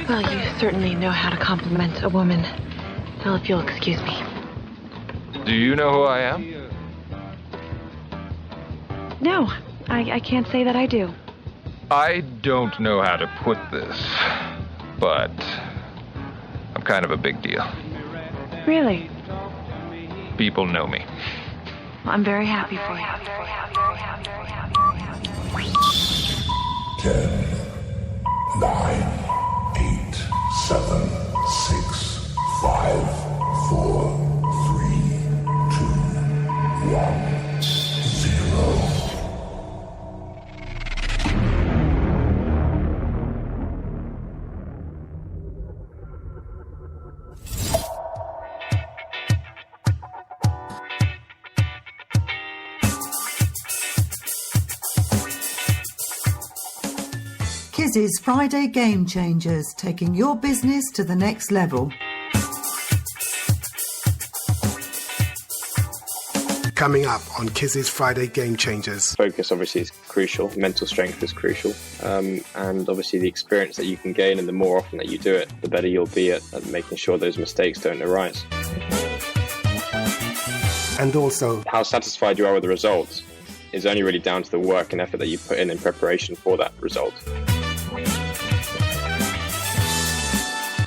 Well, you certainly know how to compliment a woman. Phil, if you'll excuse me. Do you know who I am? No, I can't say that I do. I don't know how to put this, but I'm kind of a big deal. Really? People know me. Well, I'm very happy for you. 10, 9, 8, 7, 6, 5, 4, 3, 2, 1, 0. Kizzi's Friday Game Changers, taking your business to the next level. Coming up on Kizzi's Friday Game Changers. Focus obviously is crucial, mental strength is crucial, and obviously the experience that you can gain, and the more often that you do it, the better you'll be at making sure those mistakes don't arise. And also, how satisfied you are with the results is only really down to the work and effort that you put in preparation for that result.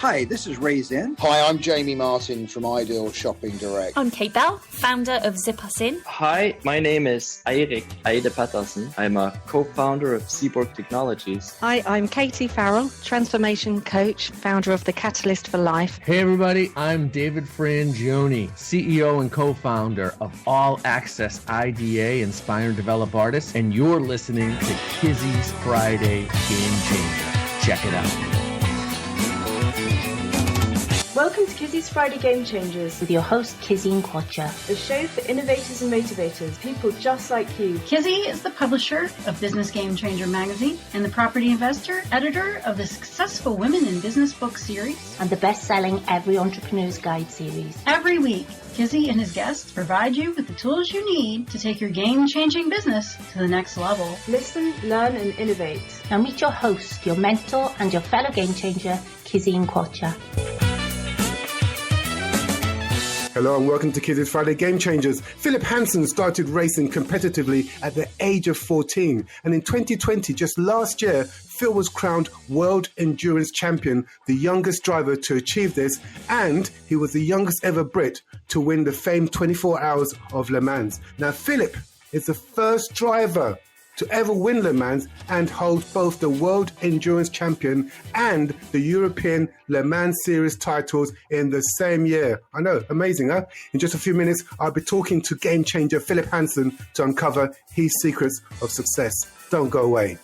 Hi, this is Ray Zen. Hi, I'm Jamie Martin from Ideal Shopping Direct. I'm Kate Bell, founder of Zip Us In. Hi, my name is Eirik Eide Patterson. I'm a co-founder of Seaborg Technologies. Hi, I'm Katie Farrell, transformation coach, founder of The Catalyst for Life. Hey everybody, I'm David Frangioni, CEO and co-founder of All Access IDA, Inspire and Develop Artists, and you're listening to Kizzi's Friday Game Changer. Check it out. Welcome to Kizzi's Friday Game Changers with your host Kizzi and Quacha, the show for innovators and motivators, people just like you. Kizzi is the publisher of Business Game Changer magazine and the property investor, editor of the successful Women in Business book series and the best-selling Every Entrepreneur's Guide series. Every week, Kizzi and his guests provide you with the tools you need to take your game-changing business to the next level. Listen, learn and innovate. Now meet your host, your mentor and your fellow game changer, Kizzi and Quacha. Hello and welcome to Kizzi's Friday Game Changers. Phil Hanson started racing competitively at the age of 14. And in 2020, just last year, Phil was crowned World Endurance Champion, the youngest driver to achieve this. And he was the youngest ever Brit to win the famed 24 Hours of Le Mans. Now, Philip is the first driver to ever win Le Mans and hold both the World Endurance Champion and the European Le Mans Series titles in the same year. I know, amazing, huh? In just a few minutes, I'll be talking to game changer Phil Hanson to uncover his secrets of success. Don't go away.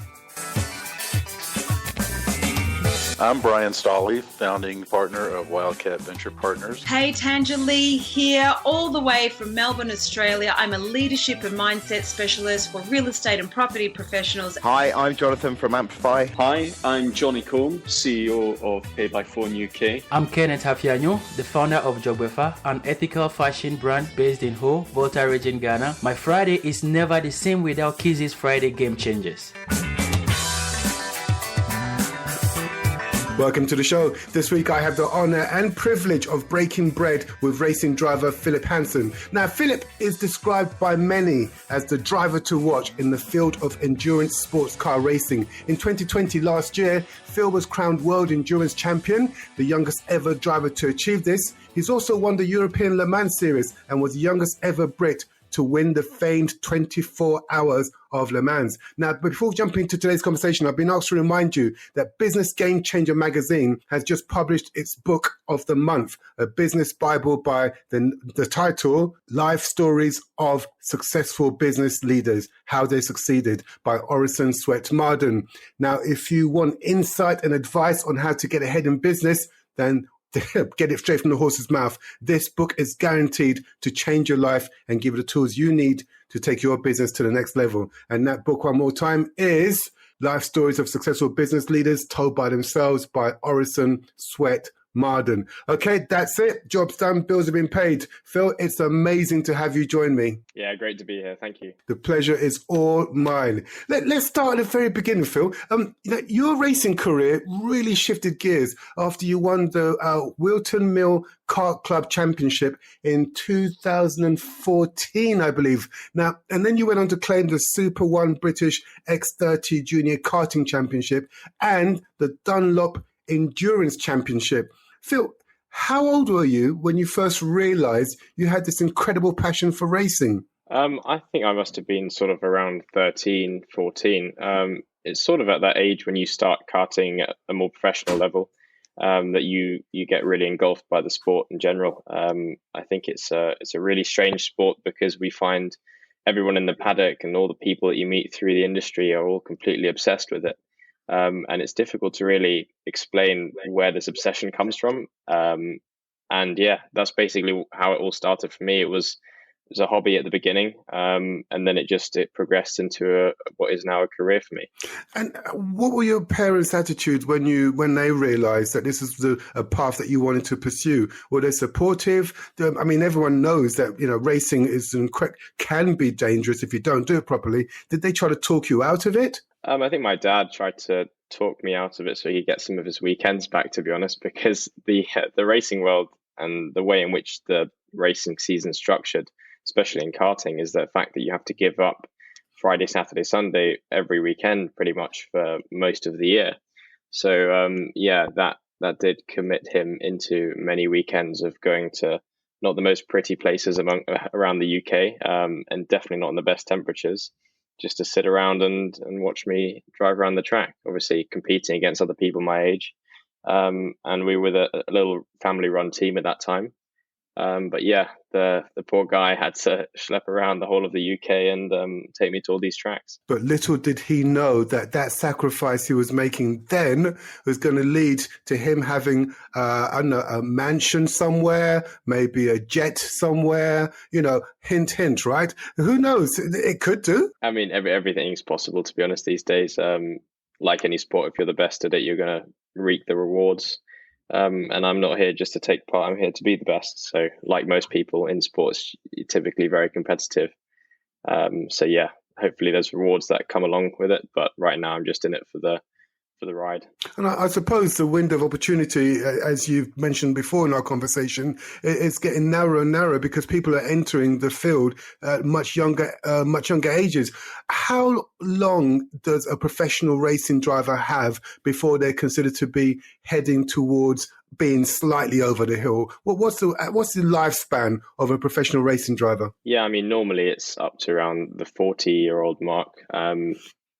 I'm Brian Stolley, founding partner of Wildcat Venture Partners. Hey, Tanja Lee here, all the way from Melbourne, Australia. I'm a leadership and mindset specialist for real estate and property professionals. Hi, I'm Jonathan from Amplify. Hi, I'm Johnny Combe, CEO of Pay by Phone UK. I'm Kenneth Hafianyo, the founder of Jogwefa, an ethical fashion brand based in Ho, Volta region, Ghana. My Friday is never the same without Kizzi's Friday Game Changers. Welcome to the show. This week I have the honour and privilege of breaking bread with racing driver Phil Hanson. Now, Philip is described by many as the driver to watch in the field of endurance sports car racing. In 2020, last year, Phil was crowned World Endurance Champion, the youngest ever driver to achieve this. He's also won the European Le Mans Series and was the youngest ever Brit to win the famed 24 Hours of Le Mans. Now, before jumping into today's conversation, I've been asked to remind you that Business Game Changer magazine has just published its book of the month, a business Bible by the title, Life Stories of Successful Business Leaders, How They Succeeded by Orison Swett Marden. Now, if you want insight and advice on how to get ahead in business, then get it straight from the horse's mouth. This book is guaranteed to change your life and give you the tools you need to take your business to the next level. And that book, one more time, is Life Stories of Successful Business Leaders Told by Themselves by Orison Swett Marden. Okay, that's it. Job's done. Bills have been paid. Phil, it's amazing to have you join me. Yeah, great to be here. Thank you. The pleasure is all mine. Let's start at the very beginning, Phil. Your racing career really shifted gears after you won the Wilton Mill Kart Club Championship in 2014, I believe. Now, and then you went on to claim the Super 1 British X30 Junior Karting Championship and the Dunlop Endurance Championship. Phil, how old were you when you first realised you had this incredible passion for racing? I think I must have been sort of around 13, 14. It's sort of at that age when you start karting at a more professional level that you get really engulfed by the sport in general. I think it's a really strange sport because we find everyone in the paddock and all the people that you meet through the industry are all completely obsessed with it. And it's difficult to really explain where this obsession comes from. And yeah, that's basically how it all started for me. It was a hobby at the beginning, and then it progressed into what is now a career for me. And what were your parents' attitudes when they realised that this is a path that you wanted to pursue? Were they supportive? I mean, everyone knows that racing can be dangerous if you don't do it properly. Did they try to talk you out of it? I think my dad tried to talk me out of it so he could get some of his weekends back, to be honest, because the racing world and the way in which the racing season's structured, especially in karting, is the fact that you have to give up Friday, Saturday, Sunday every weekend pretty much for most of the year. So that did commit him into many weekends of going to not the most pretty places around the UK, and definitely not in the best temperatures, just to sit around and watch me drive around the track, obviously competing against other people my age. And we were a little family-run team at that time. But yeah, the poor guy had to schlep around the whole of the UK and take me to all these tracks. But little did he know that sacrifice he was making then was going to lead to him having, a mansion somewhere, maybe a jet somewhere, hint, hint, right? Who knows? It could do. I mean, everything's possible, to be honest, these days. Like any sport, if you're the best at it, you're going to reap the rewards. And I'm not here just to take part, I'm here to be the best. So like most people in sports, you're typically very competitive. So yeah, hopefully there's rewards that come along with it. But right now I'm just in it for the ride. And I suppose the window of opportunity, as you've mentioned before in our conversation, is getting narrower and narrower because people are entering the field at much younger ages. How long does a professional racing driver have before they're considered to be heading towards being slightly over the hill? What's the lifespan of a professional racing driver? Yeah, I mean, normally it's up to around the 40-year-old mark.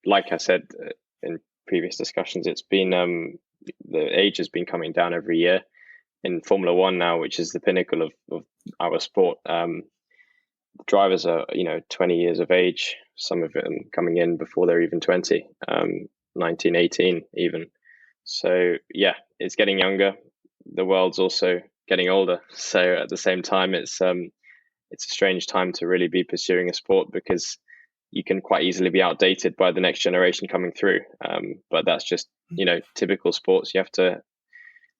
Like I said in previous discussions, it's been the age has been coming down every year. In Formula One now, which is the pinnacle of our sport, drivers are 20 years of age, some of them coming in before they're even 20, 19, 18 even. So yeah, it's getting younger. The world's also getting older, so at the same time it's a strange time to really be pursuing a sport because you can quite easily be outdated by the next generation coming through. But that's just, typical sports. You have to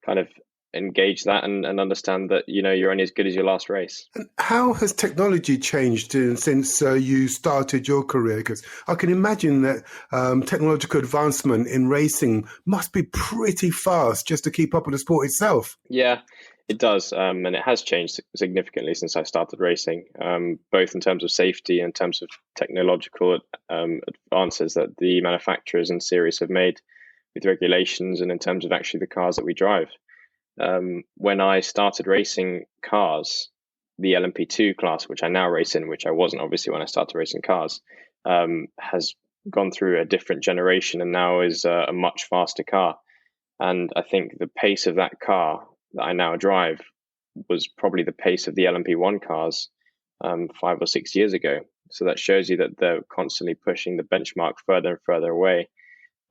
kind of engage that and understand that, you're only as good as your last race. And how has technology changed since you started your career? Because I can imagine that technological advancement in racing must be pretty fast just to keep up with the sport itself. Yeah, it does. And it has changed significantly since I started racing, both in terms of safety and in terms of technological advances that the manufacturers and series have made with regulations and in terms of actually the cars that we drive. When I started racing cars, the LMP2 class, which I now race in, which I wasn't obviously when I started racing cars, has gone through a different generation and now is a much faster car. And I think the pace of that car that I now drive was probably the pace of the LMP1 cars 5 or 6 years ago. So that shows you that they're constantly pushing the benchmark further and further away.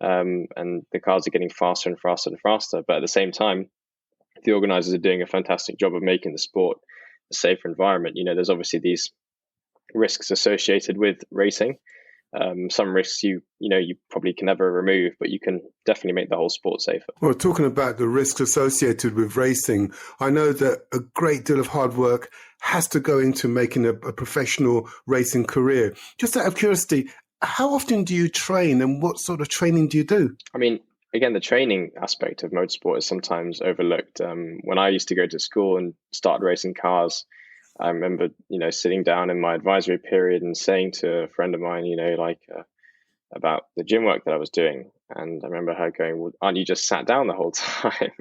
And the cars are getting faster and faster and faster. But at the same time, the organizers are doing a fantastic job of making the sport a safer environment. There's obviously these risks associated with racing, Some risks you probably can never remove, but you can definitely make the whole sport safer. Well, talking about the risks associated with racing, I know that a great deal of hard work has to go into making a professional racing career. Just out of curiosity, how often do you train and what sort of training do you do? I mean, again, the training aspect of motorsport is sometimes overlooked. When I used to go to school and start racing cars, I remember, sitting down in my advisory period and saying to a friend of mine, about the gym work that I was doing. And I remember her going, well, aren't you just sat down the whole time?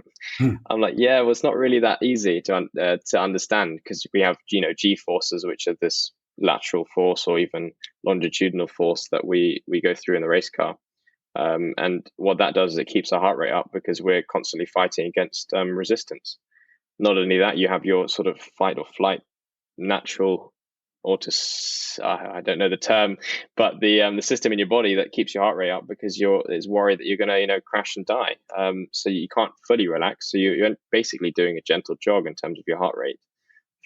I'm like, yeah, well, it's not really that easy to understand, because we have, G forces, which are this lateral force or even longitudinal force that we go through in the race car. And what that does is it keeps our heart rate up because we're constantly fighting against resistance. Not only that, you have your sort of fight or flight natural, or I don't know the term, but the system in your body that keeps your heart rate up because is worried that you're going to crash and die. So you can't fully relax. So you're basically doing a gentle jog in terms of your heart rate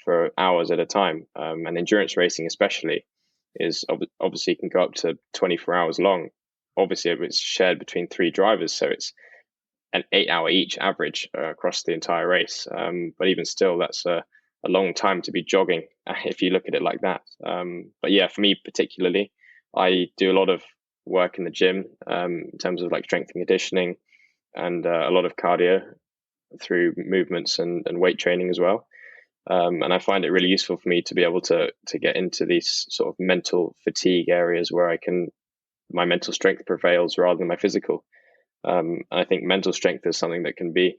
for hours at a time. And endurance racing especially is obviously can go up to 24 hours long. Obviously it's shared between 3 drivers, so it's an 8-hour each average across the entire race. But even still, that's a long time to be jogging if you look at it like that. But yeah, for me particularly, I do a lot of work in the gym in terms of like strength and conditioning and a lot of cardio through movements and weight training as well. And I find it really useful for me to be able to get into these sort of mental fatigue areas where my mental strength prevails rather than my physical. And I think mental strength is something that can be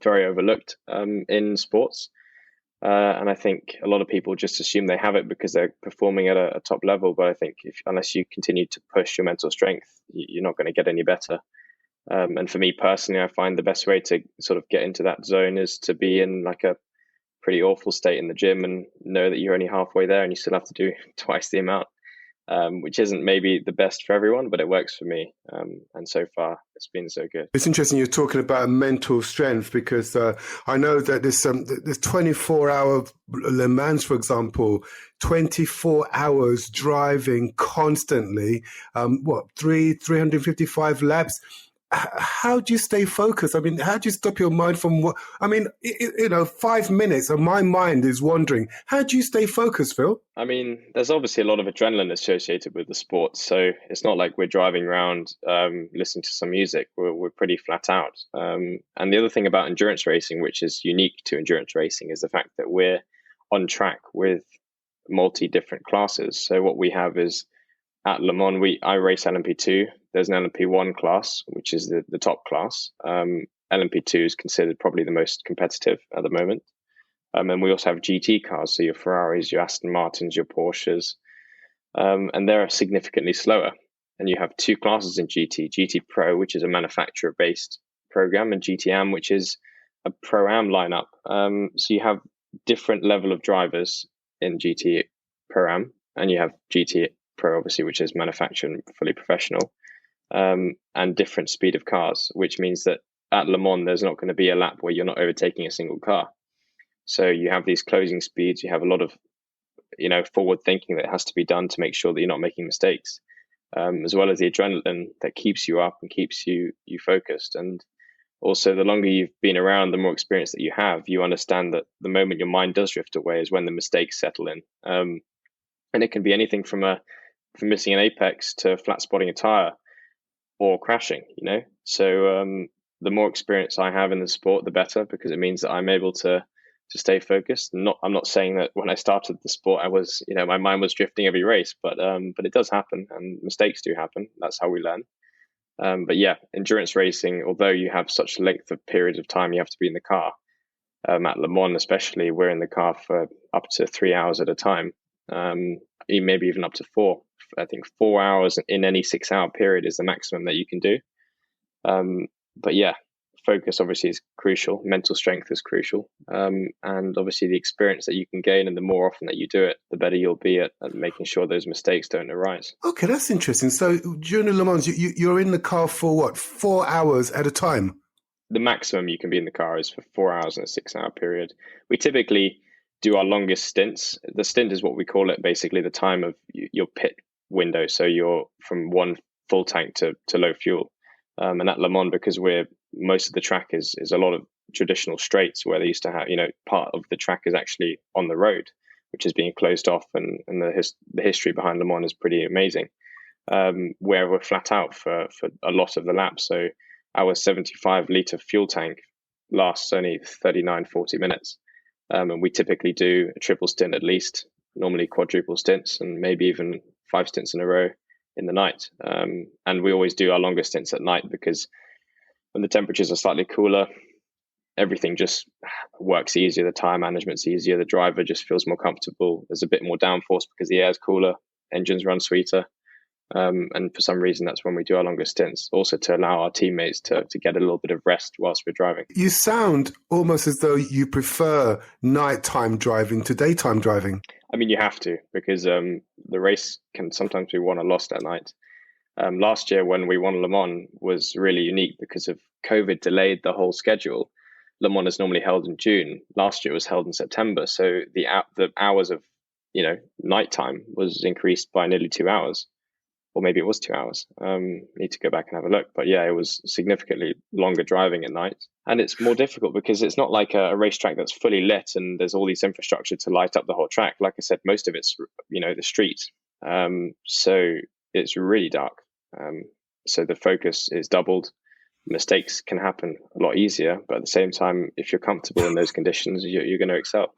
very overlooked in sports. And I think a lot of people just assume they have it because they're performing at a top level. But I think unless you continue to push your mental strength, you're not going to get any better. And for me personally, I find the best way to sort of get into that zone is to be in like a pretty awful state in the gym and know that you're only halfway there and you still have to do twice the amount. Which isn't maybe the best for everyone, but it works for me. And so far, it's been so good. It's interesting you're talking about mental strength because I know that there's 24-hour Le Mans, for example, 24 hours driving constantly, 355 laps. How do you stay focused? I mean, how do you stop your mind from what? I mean, 5 minutes and my mind is wandering. How do you stay focused, Phil? I mean, there's obviously a lot of adrenaline associated with the sport. So it's not like we're driving around listening to some music. We're pretty flat out. And the other thing about endurance racing, which is unique to endurance racing, is the fact that we're on track with different classes. So what we have is at Le Mans, I race LMP2. There's an LMP1 class, which is the top class. LMP2 is considered probably the most competitive at the moment. And we also have GT cars, so your Ferraris, your Aston Martins, your Porsches, and they're significantly slower. And you have 2 classes in GT: GT Pro, which is a manufacturer-based program, and GT-Am, which is a Pro-Am lineup. So you have different level of drivers in GT Pro-Am, and you have GT Pro, obviously, which is manufactured and fully professional, and different speed of cars, which means that at Le Mans, there's not going to be a lap where you're not overtaking a single car. So you have these closing speeds, you have a lot of, forward thinking that has to be done to make sure that you're not making mistakes, as well as the adrenaline that keeps you up and keeps you focused. And also, the longer you've been around, the more experience that you have, you understand that the moment your mind does drift away is when the mistakes settle in. And it can be anything from missing an apex to flat spotting a tire or crashing, So the more experience I have in the sport, the better, because it means that I'm able to stay focused. I'm not saying that when I started the sport, I was, my mind was drifting every race, but it does happen and mistakes do happen. That's how we learn. But yeah, endurance racing, although you have such length of periods of time you have to be in the car, at Le Mans especially, we're in the car for up to 3 hours at a time, maybe even up to 4. I think 4 hours in any 6-hour period is the maximum that you can do. But yeah, focus obviously is crucial. Mental strength is crucial. And obviously the experience that you can gain, and the more often that you do it, the better you'll be at making sure those mistakes don't arise. Okay, that's interesting. So during the Le Mans, you're in the car for what, 4 hours at a time? The maximum you can be in the car is for 4 hours in a 6-hour period. We typically do our longest stints. The stint is what we call it, basically the time of your pit window. So you're from one full tank to low fuel. And at Le Mans, because most of the track is a lot of traditional straights where they used to have, part of the track is actually on the road, which is being closed off, and the history behind Le Mans is pretty amazing. Where we're flat out for a lot of the laps. So our 75-litre fuel tank lasts only 39-40 minutes. And we typically do a triple stint at least, normally quadruple stints, and maybe even 5 stints in a row in the night. And we always do our longer stints at night because when the temperatures are slightly cooler, everything just works easier. The tire management's easier. The driver just feels more comfortable. There's a bit more downforce because the air's cooler. Engines run sweeter. And for some reason, that's when we do our longer stints, also to allow our teammates to get a little bit of rest whilst we're driving. You sound almost as though you prefer nighttime driving to daytime driving. I mean, you have to, because the race can sometimes be won or lost at night. Last year, when we won Le Mans, was really unique because of COVID delayed the whole schedule. Le Mans is normally held in June. Last year it was held in September. So the hours of nighttime was increased by nearly 2 hours. Or maybe it was 2 hours. Need to go back and have a look. But yeah, it was significantly longer driving at night. And it's more difficult because it's not like a racetrack that's fully lit and there's all this infrastructure to light up the whole track. Like I said, most of it's, the streets. So it's really dark. So the focus is doubled. Mistakes can happen a lot easier. But at the same time, if you're comfortable in those conditions, you're going to excel.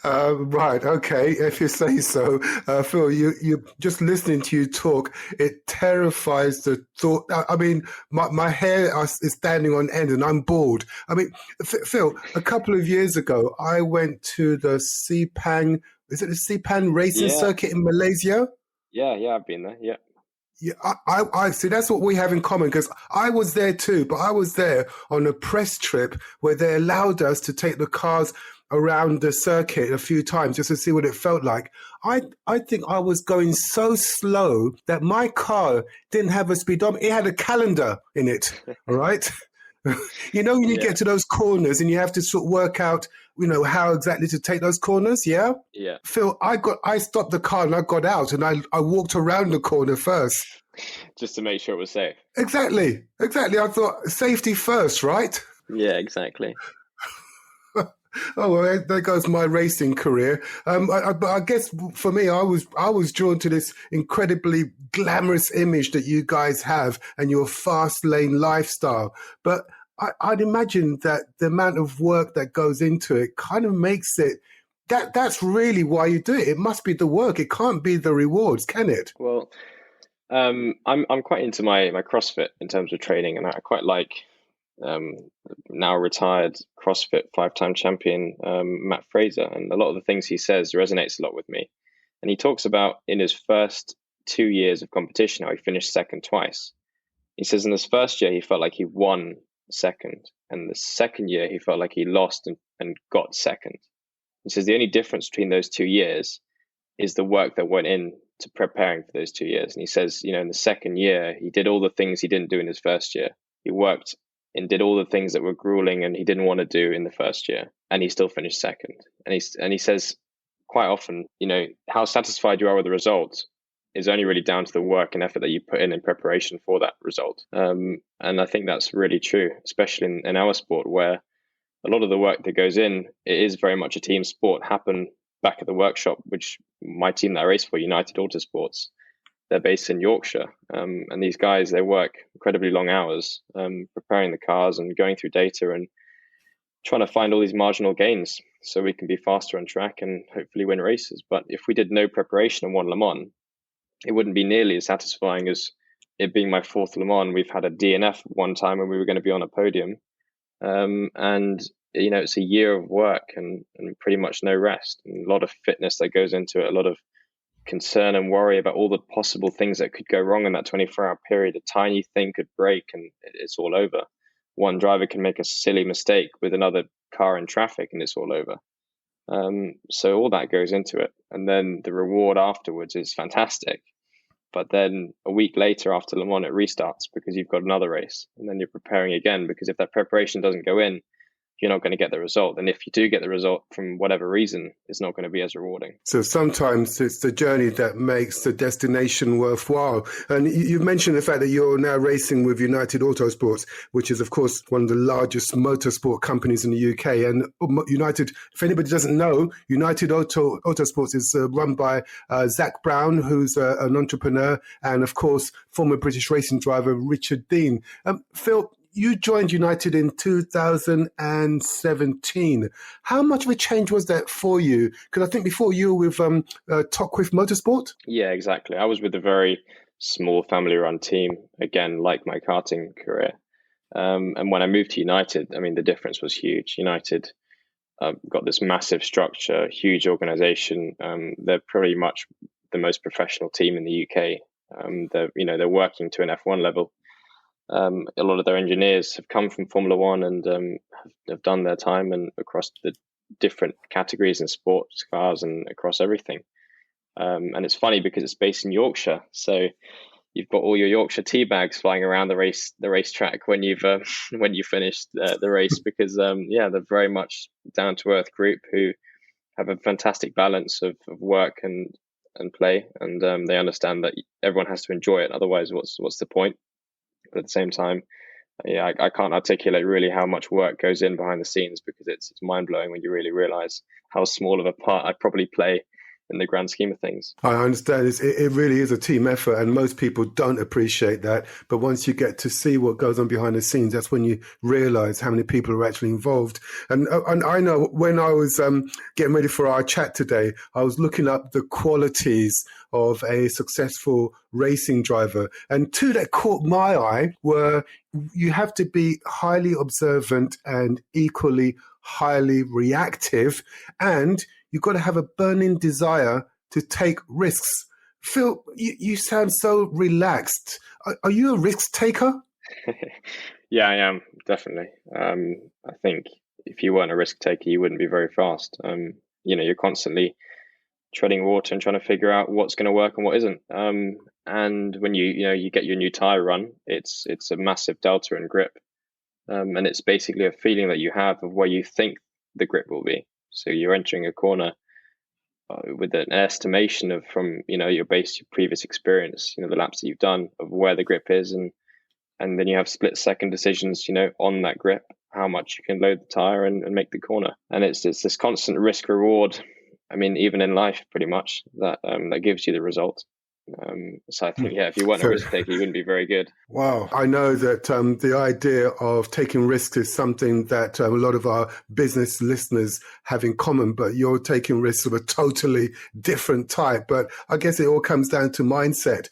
Right. Okay. If you say so, Phil, you just listening to you talk, it terrifies the thought. I mean, my hair is standing on end and I'm bored. I mean, Phil, a couple of years ago, I went to the Sepang, is it the Sepang racing circuit in Malaysia? Yeah, I've been there. Yeah. Yeah, I see. That's what we have in common because I was there too, but I was there on a press trip where they allowed us to take the cars around the circuit a few times just to see what it felt like. I think I was going so slow that my car didn't have a speedometer. It had a calendar in it. All right. When you get to those corners and you have to sort of work out, how exactly to take those corners. Yeah. Yeah. Phil, I stopped the car and I got out and I walked around the corner first. Just to make sure it was safe. Exactly. I thought safety first, right? Yeah, exactly. Oh, well, there goes my racing career. But I guess for me, I was drawn to this incredibly glamorous image that you guys have and your fast lane lifestyle. But I'd imagine that the amount of work that goes into it kind of makes it that's really why you do it. It must be the work. It can't be the rewards, can it? Well, I'm quite into my CrossFit in terms of training, and I quite like now retired CrossFit 5-time champion Matt Fraser, and a lot of the things he says resonates a lot with me. And he talks about in his first 2 years of competition how he finished second twice. He says in his first year he felt like he won second, and the second year he felt like he lost and got second. He says the only difference between those 2 years is the work that went in to preparing for those 2 years. And he says, in the second year he did all the things he didn't do in his first year. He worked and did all the things that were grueling and he didn't want to do in the first year, and he still finished second. And he says quite often, how satisfied you are with the result is only really down to the work and effort that you put in preparation for that result. And I think that's really true, especially in our sport, where a lot of the work that goes in, it is very much a team sport, happen back at the workshop, which my team that I race for, United Autosports, they're based in Yorkshire. And these guys, they work incredibly long hours preparing the cars and going through data and trying to find all these marginal gains so we can be faster on track and hopefully win races. But if we did no preparation and won Le Mans, it wouldn't be nearly as satisfying as it being my fourth Le Mans. We've had a DNF one time when we were going to be on a podium. And it's a year of work and pretty much no rest, and a lot of fitness that goes into it, a lot of concern and worry about all the possible things that could go wrong in that 24-hour period. A tiny thing could break and it's all over. One driver can make a silly mistake with another car in traffic and it's all over. So all that goes into it. And then the reward afterwards is fantastic. But then a week later after Le Mans, it restarts because you've got another race, and then you're preparing again, because if that preparation doesn't go in, you're not going to get the result. And if you do get the result, from whatever reason, it's not going to be as rewarding. So sometimes it's the journey that makes the destination worthwhile. And you mentioned the fact that you're now racing with United Autosports, which is, of course, one of the largest motorsport companies in the UK. And United, if anybody doesn't know, United Autosports is run by Zach Brown, who's an entrepreneur, and, of course, former British racing driver Richard Dean. Phil, you joined United in 2017. How much of a change was that for you? Because I think before you were with Tocqueville Motorsport? Yeah, exactly. I was with a very small family-run team, again, like my karting career. And when I moved to United, I mean, the difference was huge. United got this massive structure, huge organization. They're pretty much the most professional team in the UK. They're working to an F1 level. A lot of their engineers have come from Formula One and have done their time and across the different categories in sports cars and across everything. And it's funny because it's based in Yorkshire, so you've got all your Yorkshire tea bags flying around the racetrack when you finished the race, because they're very much down to earth group who have a fantastic balance of work and play, and they understand that everyone has to enjoy it. Otherwise, what's the point? But at the same time, I can't articulate really how much work goes in behind the scenes, because it's mind-blowing when you really realize how small of a part I probably play in the grand scheme of things. I understand. It really is a team effort, and most people don't appreciate that. But once you get to see what goes on behind the scenes, that's when you realize how many people are actually involved. And I know when I was getting ready for our chat today, I was looking up the qualities of a successful racing driver. And two that caught my eye were you have to be highly observant and equally highly reactive, and you've got to have a burning desire to take risks. Phil, you sound so relaxed. Are you a risk taker? Yeah, I am, definitely. I think if you weren't a risk taker, you wouldn't be very fast. You're constantly treading water and trying to figure out what's going to work and what isn't. And when you get your new tire run, it's a massive delta in grip. And it's basically a feeling that you have of where you think the grip will be. So you're entering a corner with an estimation of from your previous experience, the laps that you've done of where the grip is, and then you have split second decisions, on that grip, how much you can load the tire and make the corner. And it's this constant risk reward. I mean, even in life, pretty much that gives you the result. So I think, if you weren't a risk taker, you wouldn't be very good. Wow. I know that the idea of taking risks is something that a lot of our business listeners have in common, but you're taking risks of a totally different type. But I guess it all comes down to mindset.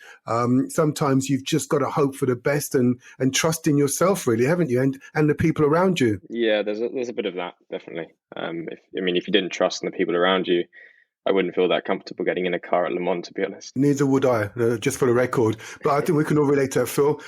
Sometimes you've just got to hope for the best and trust in yourself, really, haven't you? And the people around you. Yeah, there's a bit of that, definitely. If you didn't trust in the people around you, I wouldn't feel that comfortable getting in a car at Le Mans, to be honest. Neither would I, just for the record. But I think we can all relate to that, Phil.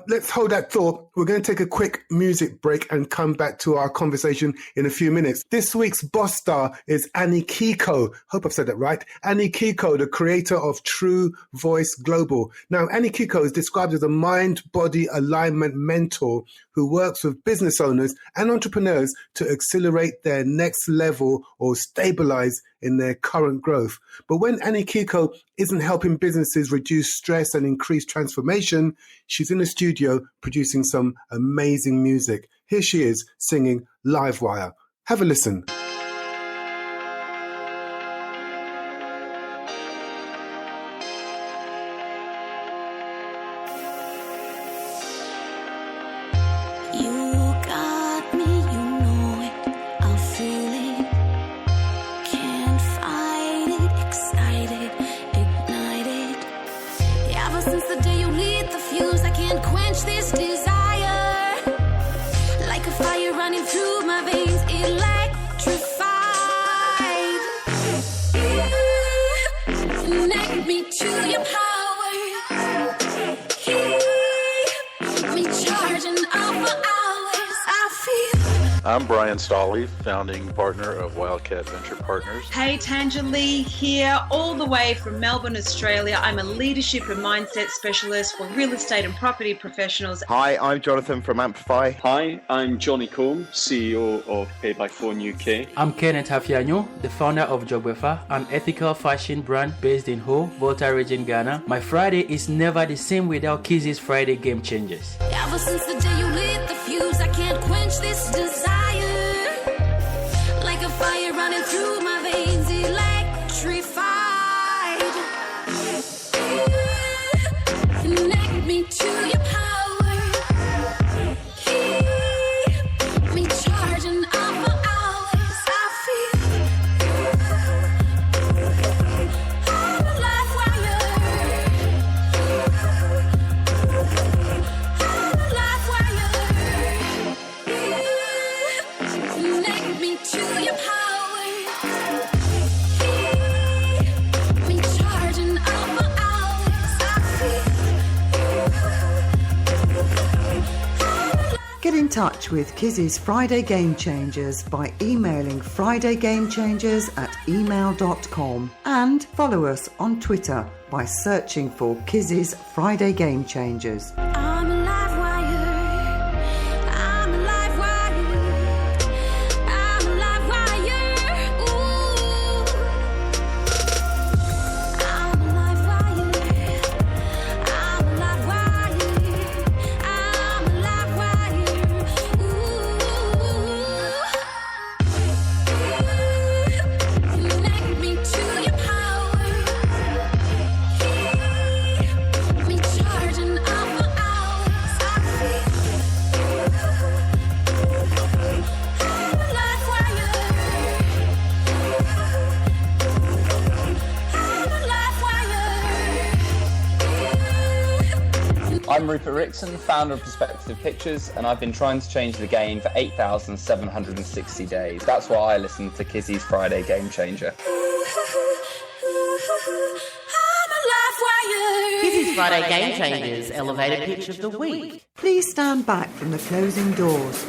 Let's hold that thought. We're going to take a quick music break and come back to our conversation in a few minutes. This week's boss star is Annie Kiko. Hope I've said that right. Annie Kiko, the creator of True Voice Global. Now, Annie Kiko is described as a mind-body alignment mentor who works with business owners and entrepreneurs to accelerate their next level or stabilize in their current growth. But when Annie Kiko isn't helping businesses reduce stress and increase transformation, she's in the studio producing some amazing music. Here she is singing Livewire. Have a listen. This desire, like a fire running through my veins, electric. I'm Brian Stolley, founding partner of Wildcat Venture Partners. Hey, Tangerlee here, all the way from Melbourne, Australia. I'm a leadership and mindset specialist for real estate and property professionals. Hi, I'm Jonathan from Amplify. Hi, I'm Johnny Combe, CEO of Paid by Phone UK. I'm Kenneth Hafianyo, the founder of Jogwefa, an ethical fashion brand based in Ho, Volta region, Ghana. My Friday is never the same without Kizzi's Friday Game Changers. Ever since the day you lit the fuse, I can't quench this desire. Like a fire running through my veins, electrified. Connect me to your power. Keep me charging up for hours. I feel I'm a live wire. I'm a live wire. Connect me to your power. Keep me charging up for hours. I feel Get in touch with Kizzi's Friday Game Changers by emailing fridaygamechangers@email.com and follow us on Twitter by searching for Kizzi's Friday Game Changers. I'm a live wire. I'm a live wire. I'm a live wire. Ooh. I'm a live wire. I'm a live wire. I'm a live wire. Ooh. Connect me to your power. Keep me charging up for hours. I feel I'm a live wire. I'm a live wire. I'm Rupert Rickson, founder of Perspective Pictures, and I've been trying to change the game for 8,760 days. That's why I listen to Kizzi's Friday Game Changer. I'm a live wire. Kizzi's Friday Game Changers Elevator Pitch of the Week. Please stand back from the closing doors.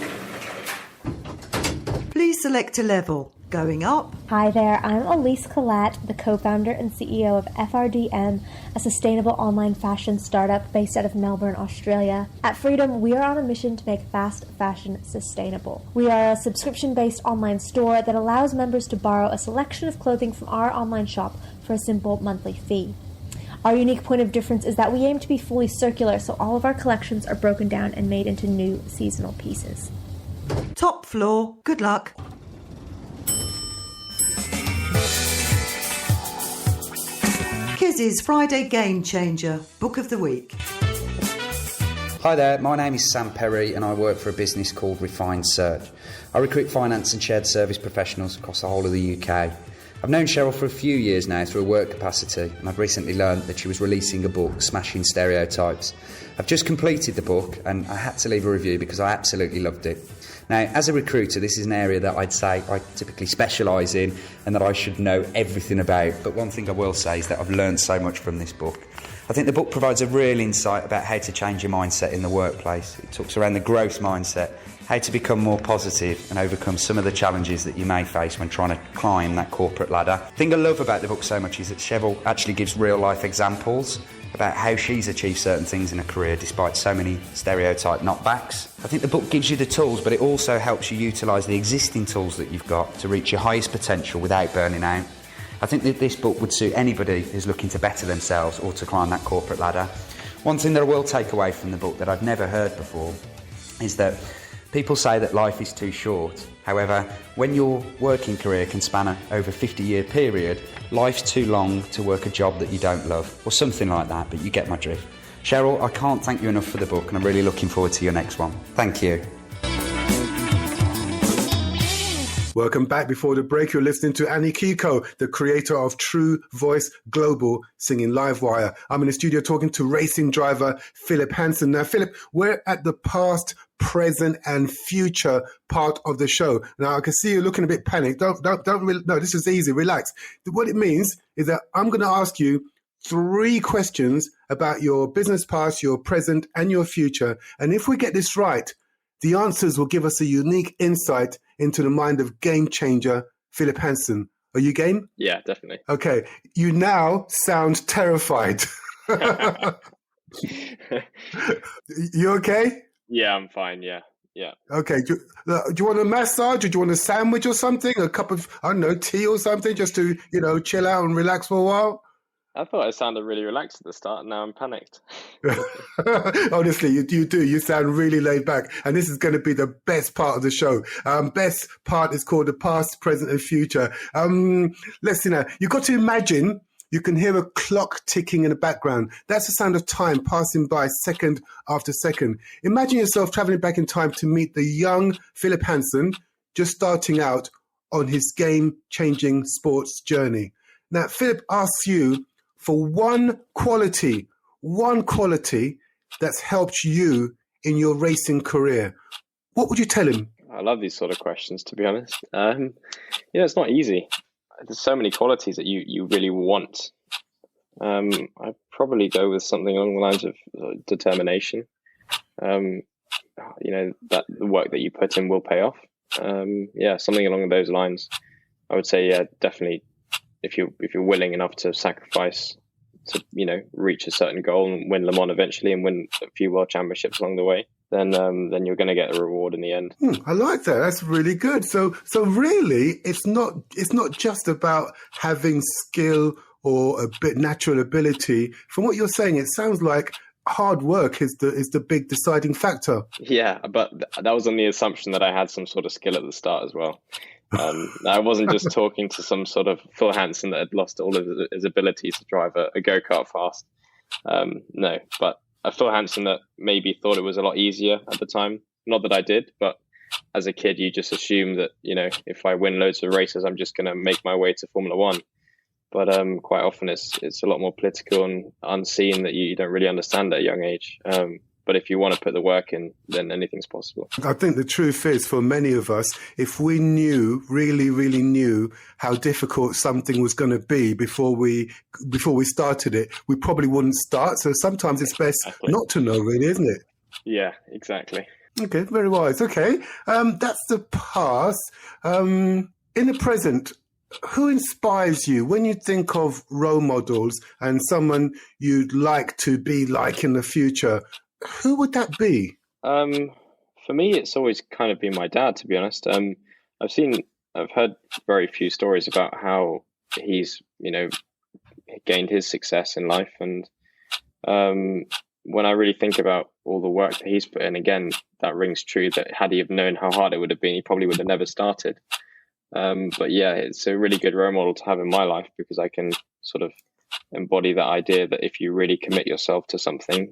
Please select a level. Going up. Hi there, I'm Elise Collette, the co-founder and CEO of FRDM, a sustainable online fashion startup based out of Melbourne, Australia. At Freedom, we are on a mission to make fast fashion sustainable. We are a subscription-based online store that allows members to borrow a selection of clothing from our online shop for a simple monthly fee. Our unique point of difference is that we aim to be fully circular, so all of our collections are broken down and made into new seasonal pieces. Top floor. Good luck. Kizzi's Friday Game Changer, Book of the Week. Hi there, my name is Sam Perry and I work for a business called Refined Search. I recruit finance and shared service professionals across the whole of the UK. I've known Cheryl for a few years now through a work capacity, and I've recently learned that she was releasing a book, Smashing Stereotypes. I've just completed the book and I had to leave a review because I absolutely loved it. Now, as a recruiter, this is an area that I'd say I typically specialise in and that I should know everything about. But one thing I will say is that I've learned so much from this book. I think the book provides a real insight about how to change your mindset in the workplace. It talks around the growth mindset, how to become more positive and overcome some of the challenges that you may face when trying to climb that corporate ladder. The thing I love about the book so much is that Cheryl actually gives real-life examples about how she's achieved certain things in her career despite so many stereotype knockbacks. I think the book gives you the tools, but it also helps you utilise the existing tools that you've got to reach your highest potential without burning out. I think that this book would suit anybody who's looking to better themselves or to climb that corporate ladder. One thing that I will take away from the book that I've never heard before is that people say that life is too short. However, when your working career can span over a 50-year period, life's too long to work a job that you don't love, or something like that, but you get my drift. Cheryl, I can't thank you enough for the book, and I'm really looking forward to your next one. Thank you. Welcome back. Before the break, you're listening to Annie Kiko, the creator of True Voice Global, singing Livewire. I'm in the studio talking to racing driver Philip Hanson. Now, Philip, we're at the past, present, and future part of the show. Now, I can see you looking a bit panicked. No, this is easy. Relax. What it means is that I'm going to ask you 3 questions about your business past, your present, and your future. And if we get this right, The answers will give us a unique insight into the mind of game changer Phil Hanson. Are you game? Yeah, definitely. Okay. You now sound terrified. You okay? Yeah, I'm fine. Yeah. Okay. Do you want a massage, or do you want a sandwich or something? A cup of, I don't know, tea or something, just to, chill out and relax for a while? I thought I sounded really relaxed at the start, and now I'm panicked. Honestly, you do. You sound really laid back. And this is going to be the best part of the show. Best part is called the past, present, and future. Let's see now. You've got to imagine you can hear a clock ticking in the background. That's the sound of time passing by second after second. Imagine yourself traveling back in time to meet the young Phil Hanson, just starting out on his game-changing sports journey. Now, Philip asks you for one quality that's helped you in your racing career. What would you tell him? I love these sort of questions, to be honest. It's not easy. There's so many qualities that you really want. I'd probably go with something along the lines of determination. That the work that you put in will pay off. Something along those lines. I would say, definitely, if you're willing enough to sacrifice to reach a certain goal and win Le Mans eventually and win a few world championships along the way, then you're going to get a reward in the end. I like that. That's really good. So really, it's not just about having skill or a bit natural ability. From what you're saying, it sounds like hard work is the big deciding factor. Yeah, but that was on the assumption that I had some sort of skill at the start as well. I wasn't just talking to some sort of Phil Hanson that had lost all of his ability to drive a go-kart fast. No, but a Phil Hanson that maybe thought it was a lot easier at the time. Not that I did, but as a kid, you just assume that, if I win loads of races, I'm just going to make my way to Formula One. But quite often it's a lot more political and unseen that you don't really understand at a young age. But if you want to put the work in, then anything's possible. I think the truth is, for many of us, if we really, really knew how difficult something was going to be before we started it, we probably wouldn't start. So sometimes it's best not to know, really, isn't it? Yeah, exactly. Okay, very wise. Okay, that's the past. In the present, who inspires you when you think of role models and someone you'd like to be like in the future? Who would that be? For me, it's always kind of been my dad, to be honest. I've heard very few stories about how he's, gained his success in life. And when I really think about all the work that he's put in, again, that rings true that had he have known how hard it would have been, he probably would have never started. But yeah, it's a really good role model to have in my life because I can sort of embody that idea that if you really commit yourself to something,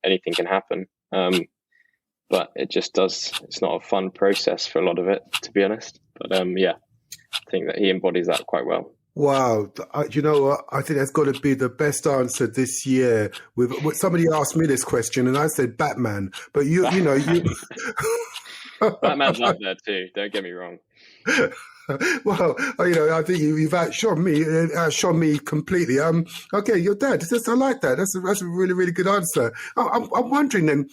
anything can happen. But it's not a fun process for a lot of it, to be honest. But I think that he embodies that quite well. Wow. You know what? I think that's got to be the best answer this year. Somebody asked me this question and I said Batman, but you Batman's up there too, don't get me wrong. Well, I think you've outshone me completely. Okay, your dad. I like that. That's a really, really good answer. I'm wondering then,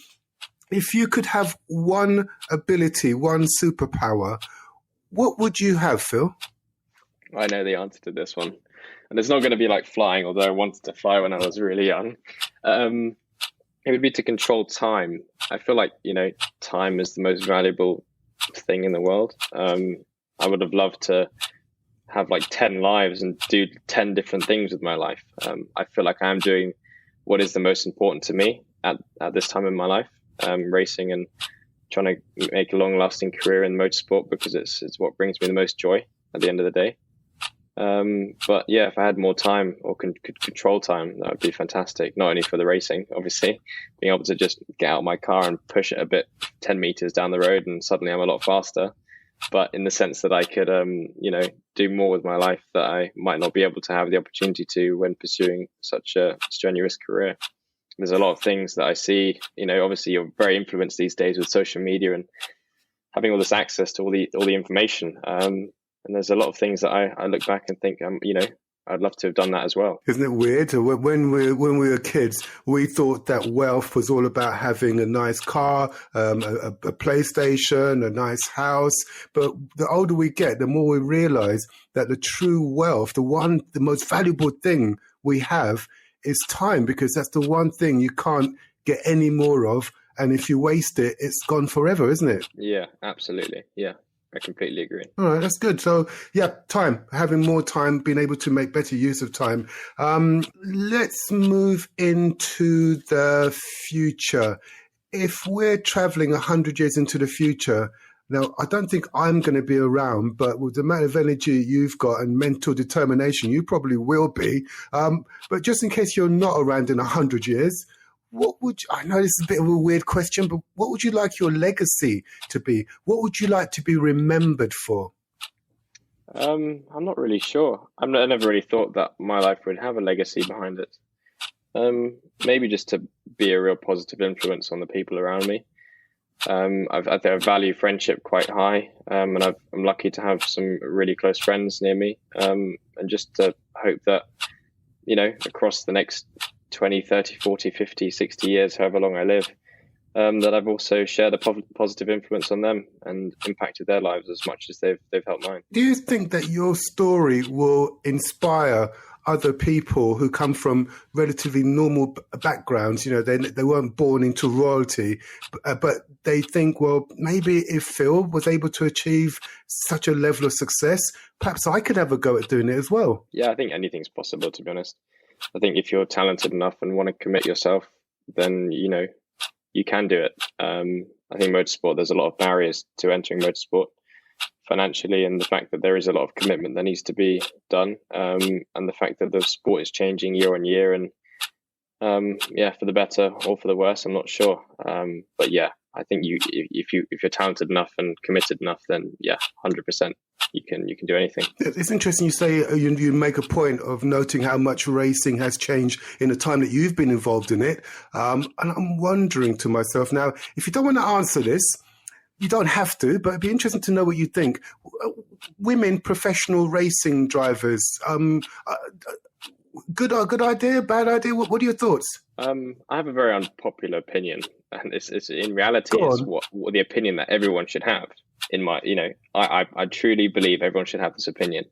if you could have one ability, one superpower, what would you have, Phil? I know the answer to this one, and it's not going to be like flying. Although I wanted to fly when I was really young, it would be to control time. I feel like time is the most valuable thing in the world. I would have loved to have like 10 lives and do 10 different things with my life. I feel like I am doing what is the most important to me at this time in my life, racing and trying to make a long-lasting career in motorsport because it's what brings me the most joy at the end of the day. But yeah, if I had more time or could control time, that would be fantastic. Not only for the racing, obviously, being able to just get out of my car and push it a bit 10 meters down the road and suddenly I'm a lot faster. But in the sense that I could, do more with my life that I might not be able to have the opportunity to when pursuing such a strenuous career. There's a lot of things that I see, obviously you're very influenced these days with social media and having all this access to all the information. And there's a lot of things that I look back and think, I'd love to have done that as well. Isn't it weird? When we were kids, we thought that wealth was all about having a nice car, a PlayStation, a nice house. But the older we get, the more we realise that the true wealth, the most valuable thing we have is time, because that's the one thing you can't get any more of. And if you waste it, it's gone forever, isn't it? Yeah, absolutely. Yeah, I completely agree. All right, that's good. So, yeah, time, having more time, being able to make better use of time. Let's move into the future. If we're traveling 100 years into the future, now, I don't think I'm going to be around, but with the amount of energy you've got and mental determination, you probably will be. But just in case you're not around in 100 years, I know this is a bit of a weird question, but what would you like your legacy to be? What would you like to be remembered for? I'm not really sure. I never really thought that my life would have a legacy behind it. Maybe just to be a real positive influence on the people around me. I value friendship quite high, and I'm lucky to have some really close friends near me, and just to hope that, across the next 20, 30, 40, 50, 60 years, however long I live, that I've also shared a positive influence on them and impacted their lives as much as they've helped mine. Do you think that your story will inspire other people who come from relatively normal backgrounds? They weren't born into royalty, but they think, well, maybe if Phil was able to achieve such a level of success, perhaps I could have a go at doing it as well. Yeah, I think anything's possible, to be honest. I think if you're talented enough and want to commit yourself, then, you can do it. I think motorsport, there's a lot of barriers to entering motorsport financially, and the fact that there is a lot of commitment that needs to be done, and the fact that the sport is changing year on year, and for the better or for the worse, I'm not sure. But yeah, I think if you're talented enough and committed enough, then 100%. You can do anything. It's interesting you say you make a point of noting how much racing has changed in the time that you've been involved in it. And I'm wondering to myself now, if you don't want to answer this, you don't have to, but it'd be interesting to know what you think. Women, professional racing drivers, good idea, bad idea? What are your thoughts? I have a very unpopular opinion, and it's in reality it's what the opinion that everyone should have. I truly believe everyone should have this opinion,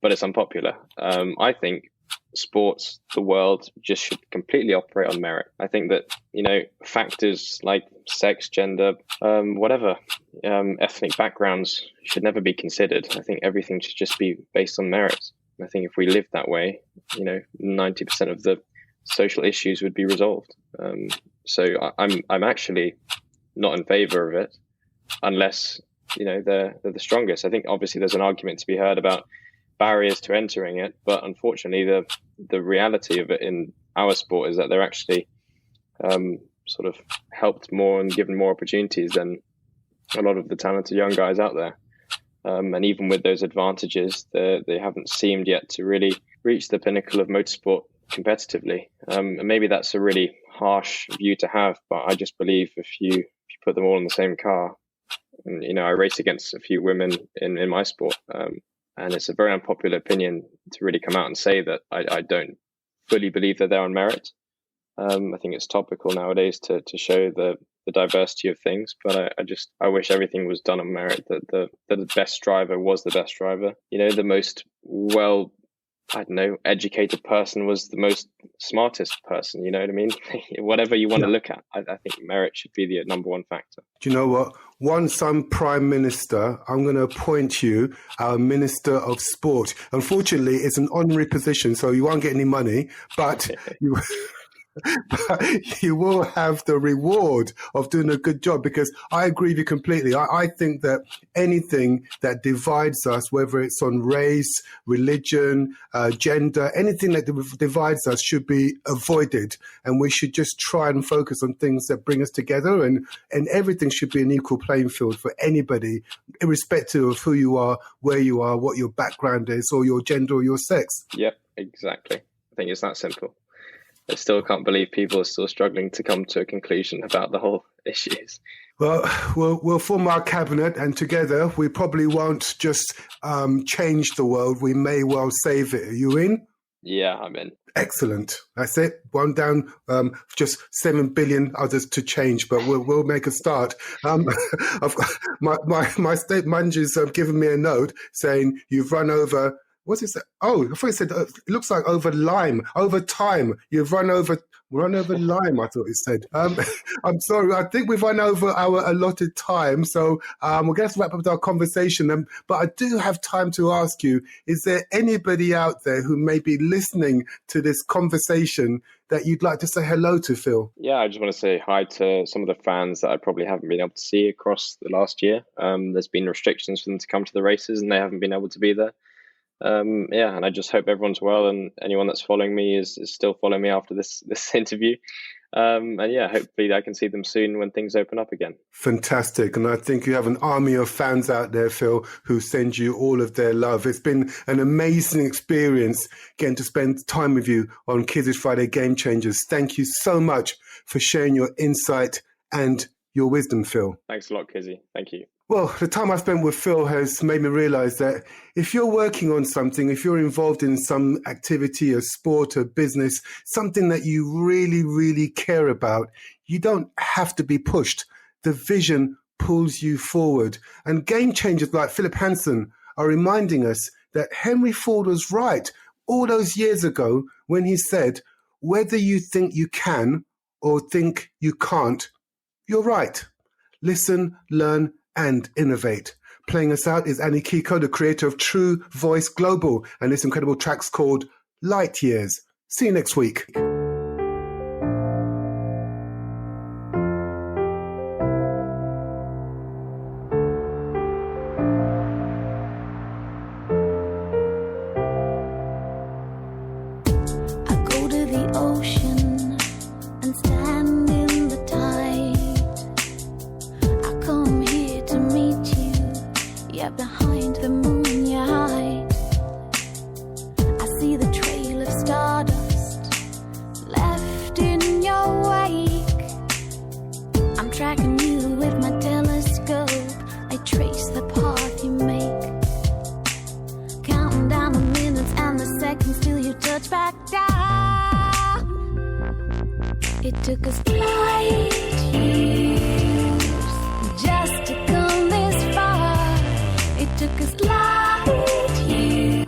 but it's unpopular. I think sports, the world, just should completely operate on merit. I think that, factors like sex, gender, whatever, ethnic backgrounds should never be considered. I think everything should just be based on merit. I think if we lived that way, 90% of the social issues would be resolved. So I'm actually not in favor of it unless, they're the strongest. I think obviously there's an argument to be heard about barriers to entering it, but unfortunately the reality of it in our sport is that they're actually sort of helped more and given more opportunities than a lot of the talented young guys out there. And even with those advantages, they haven't seemed yet to really reach the pinnacle of motorsport competitively. And maybe that's a really harsh view to have, but I just believe if you put them all in the same car, and I race against a few women in my sport, and it's a very unpopular opinion to really come out and say that I don't fully believe that they're on merit. I think it's topical nowadays to show the diversity of things, but I wish everything was done on merit, that the best driver was the best driver. The most educated person was the most smartest person, you know what I mean? Whatever you want to look at, I think merit should be the number one factor. Do you know what? Once I'm Prime Minister, I'm going to appoint you our Minister of Sport. Unfortunately, it's an honorary position, so you won't get any money, but you will have the reward of doing a good job, because I agree with you completely. I think that anything that divides us, whether it's on race, religion, gender, anything that divides us should be avoided. And we should just try and focus on things that bring us together, and everything should be an equal playing field for anybody, irrespective of who you are, where you are, what your background is, or your gender or your sex. Yep, exactly. I think it's that simple. I still can't believe people are still struggling to come to a conclusion about the whole issues. Well, we'll form our cabinet, and together we probably won't just change the world. We may well save it. Are you in? Yeah, I'm in. Excellent. That's it. One down, just 7 billion others to change, but we'll make a start. I've got my state manager's given me a note saying you've run over. What's it say? Oh, I thought it said it looks like over time. You've run over lime. I thought it said. I'm sorry. I think we've run over our allotted time, so we're going to have to wrap up our conversation. But I do have time to ask you: is there anybody out there who may be listening to this conversation that you'd like to say hello to, Phil? Yeah, I just want to say hi to some of the fans that I probably haven't been able to see across the last year. There's been restrictions for them to come to the races, and they haven't been able to be there. And I just hope everyone's well, and anyone that's following me is still following me after this interview. Hopefully I can see them soon when things open up again. Fantastic. And I think you have an army of fans out there, Phil, who send you all of their love. It's been an amazing experience getting to spend time with you on Kizzi's Friday Game Changers. Thank you so much for sharing your insight and your wisdom, Phil. Thanks a lot, Kizzi. Thank you. Well, the time I spent with Phil has made me realise that if you're working on something, if you're involved in some activity, a sport, a business, something that you really, really care about, you don't have to be pushed. The vision pulls you forward. And game changers like Phil Hanson are reminding us that Henry Ford was right all those years ago when he said, whether you think you can or think you can't, you're right. Listen, learn, and innovate. Playing us out is Annie Kiko, the creator of True Voice Global, and this incredible track's called Light Years. See you next week.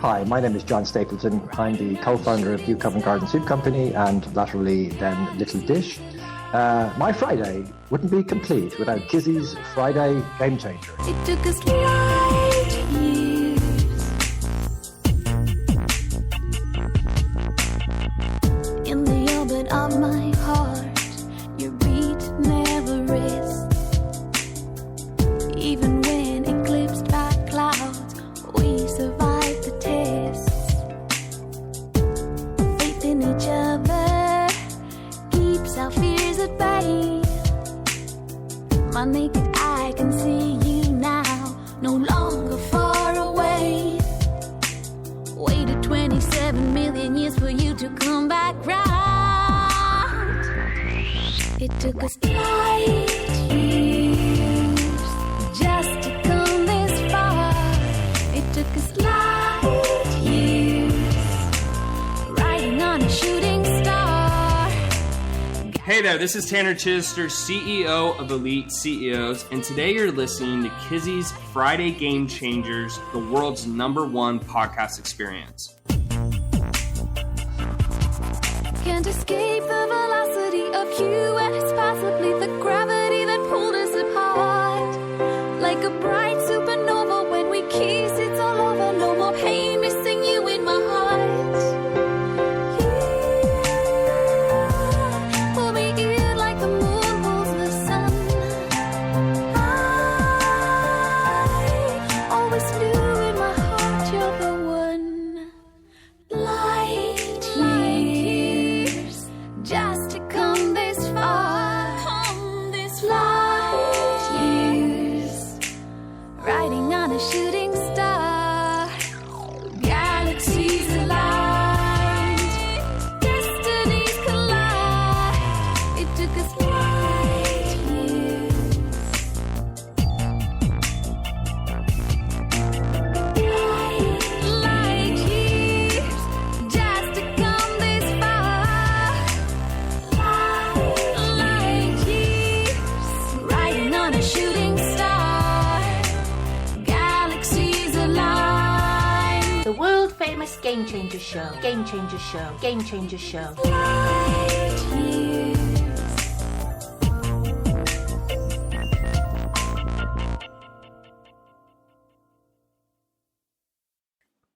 Hi, my name is John Stapleton. I'm the co-founder of New Covent Garden Soup Company and laterally then Little Dish. My Friday wouldn't be complete without Kizzi's Friday Game Changer. It took us light years. In the orbit of my heart, your beat never rests. Even when eclipsed by clouds, we survived the tests. Faith in each other keeps our fears at bay. My naked eye can see you now, no longer far away. Waited 27 million years for you to come back round. It took us light years just to come this far. It took us light years, riding on a shooting star. Hey there, this is Tanner Chittister, CEO of Elite CEOs, and today you're listening to Kizzi's Friday Game Changers, the world's #1 podcast experience. Can't escape the velocity of you, and it's possibly the gravity that pulled us apart. Like a bright supernova, when we kiss, it's all over. No more pain, missing you in my heart. You pull me in like the moon pulls the sun. I always knew in my heart you're the one. Light years just to come this far. famous Game Changer Show. Game Changer Show. Game Changer Show.